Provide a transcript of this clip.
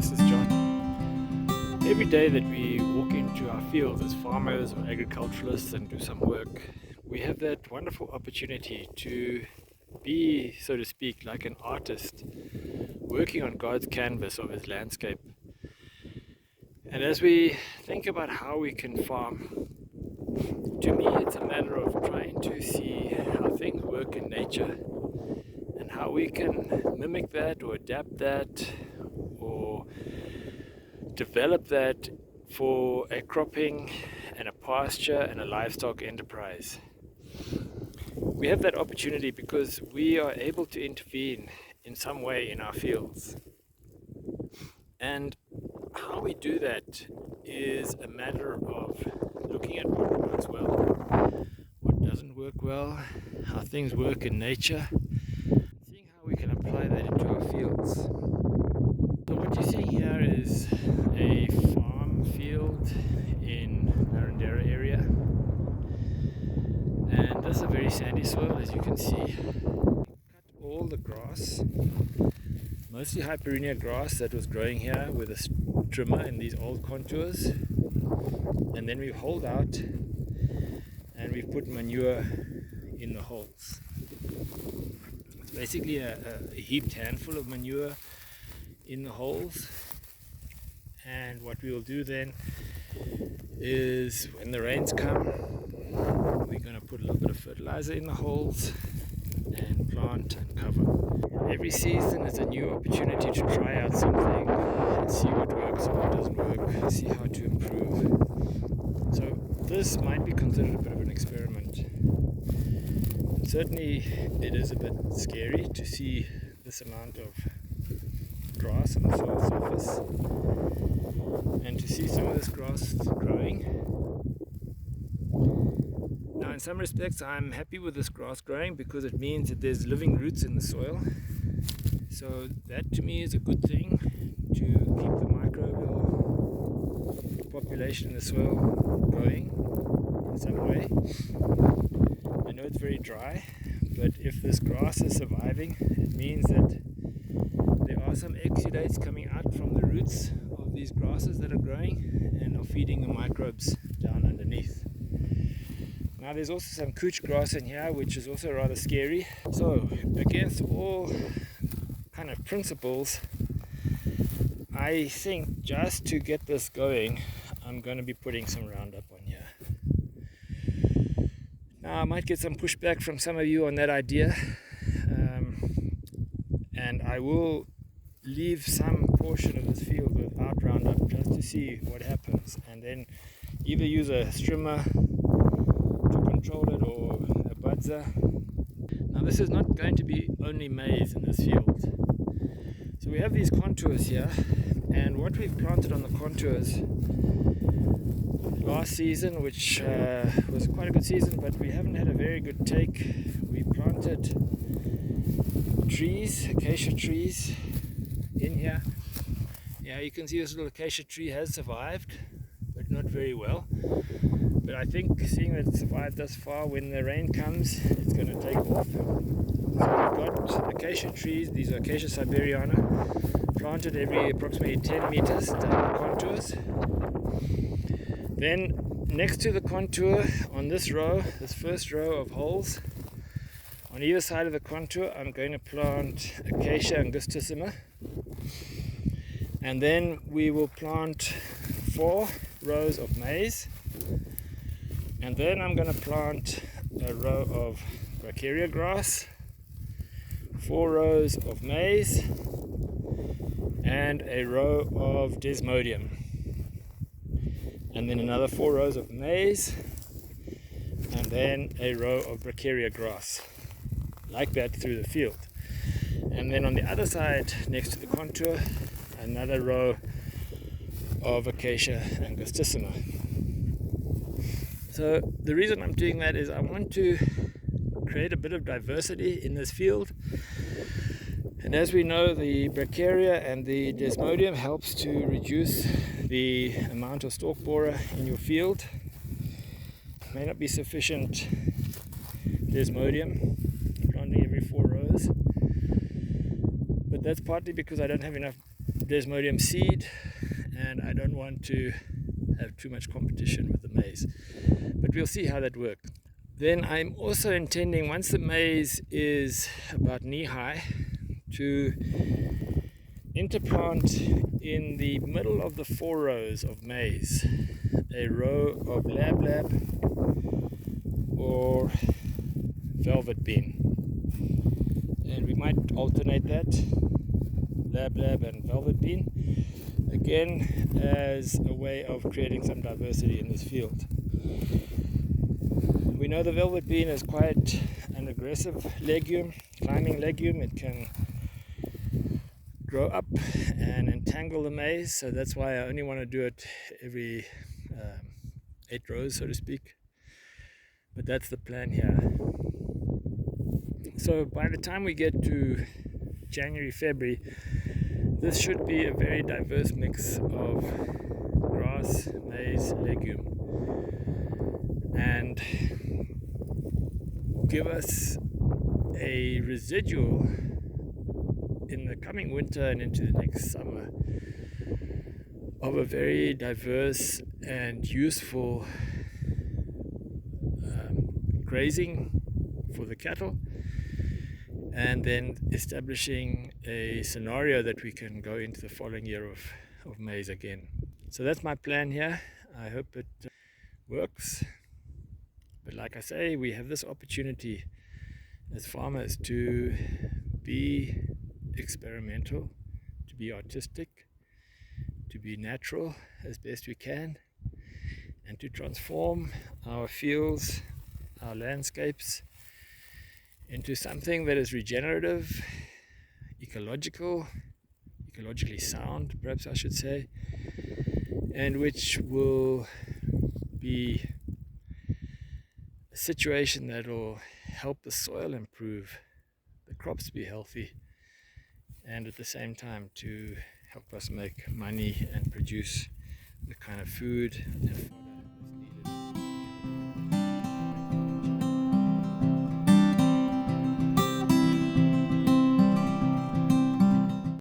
this is John. Every day that we walk into our fields as farmers or agriculturalists and do some work, we have that wonderful opportunity to be, so to speak, like an artist working on God's canvas of His landscape. And as we think about how we can farm, to me it's a matter of trying to see how things work in nature and how we can mimic that or adapt that or develop that for a cropping and a pasture and a livestock enterprise. We have that opportunity because we are able to intervene in some way in our fields. And how we do that is a matter of looking at what works well, what doesn't work well, how things work in nature, seeing how we can apply that into our fields. So what you're seeing here is a farm field in Narrandera area, and this is a very sandy soil, as you can see. Cut all the grass, mostly Hyperina grass that was growing here with a trimmer in these old contours, and then we've holed out and we've put manure in the holes. It's basically a heaped handful of manure in the holes, and what we will do then is when the rains come, we're going to put a little bit of fertilizer in the holes and plant and cover. Every season is a new opportunity to try out something and see what works and what doesn't work, see how to improve. So this might be considered a bit of an experiment. And certainly it is a bit scary to see this amount of grass on the soil surface and to see some of this grass growing. Now in some respects I'm happy with this grass growing because it means that there's living roots in the soil. So that to me is a good thing, to keep the microbial population in the soil going in some way. I know it's very dry, but if this grass is surviving, it means that there are some exudates coming out from the roots of these grasses that are growing and are feeding the microbes down underneath. Now there's also some couch grass in here, which is also rather scary. So against all kind of principles, I think just to get this going, I'm going to be putting some Roundup on here. Now I might get some pushback from some of you on that idea, and I will leave some portion of this field without Roundup just to see what happens, and then either use a strimmer to control it or a budzer. Now this is not going to be only maize in this field. So we have these contours here, and what we've planted on the contours last season, which was quite a good season, but we haven't had a very good take. We planted trees, acacia trees in here. Yeah, you can see this little acacia tree has survived, but not very well. But I think seeing that it survived thus far, when the rain comes, it's going to take off. So we've got acacia trees, these are Acacia siberiana, planted every approximately 10 meters down the contours. Then next to the contour on this row, this first row of holes, on either side of the contour, I'm going to plant Acacia angustissima. And then we will plant 4 rows of maize. And then I'm going to plant a row of bracharia grass, 4 rows of maize, and a row of desmodium. And then another 4 rows of maize, and then a row of bracharia grass, like that through the field. And then on the other side, next to the contour, another row of Acacia angustissima. So the reason I'm doing that is I want to create a bit of diversity in this field. And as we know, the bracharia and the desmodium helps to reduce the amount of stalk borer in your field. May not be sufficient desmodium, planting every 4 rows, but that's partly because I don't have enough desmodium seed, and I don't want to have too much competition with the maize, but we'll see how that works. Then I'm also intending, once the maize is about knee high, to interplant in the middle of the 4 rows of maize a row of lab or velvet bean, and we might alternate that, lab and velvet bean, again as a way of creating some diversity in this field. We know the velvet bean is quite an aggressive legume, climbing legume. It can grow up and entangle the maize, so that's why I only want to do it every 8 rows, so to speak. But that's the plan here. So by the time we get to January, February, this should be a very diverse mix of grass, maize, legume, and give us a residual in the coming winter and into the next summer of a very diverse and useful grazing for the cattle, and then establishing a scenario that we can go into the following year of maize again. So that's my plan here. I hope it works. But like I say, we have this opportunity as farmers to be experimental, to be artistic, to be natural as best we can, and to transform our fields, our landscapes into something that is regenerative, ecologically sound, perhaps I should say, and which will be a situation that will help the soil improve, the crops be healthy, and at the same time to help us make money and produce the kind of food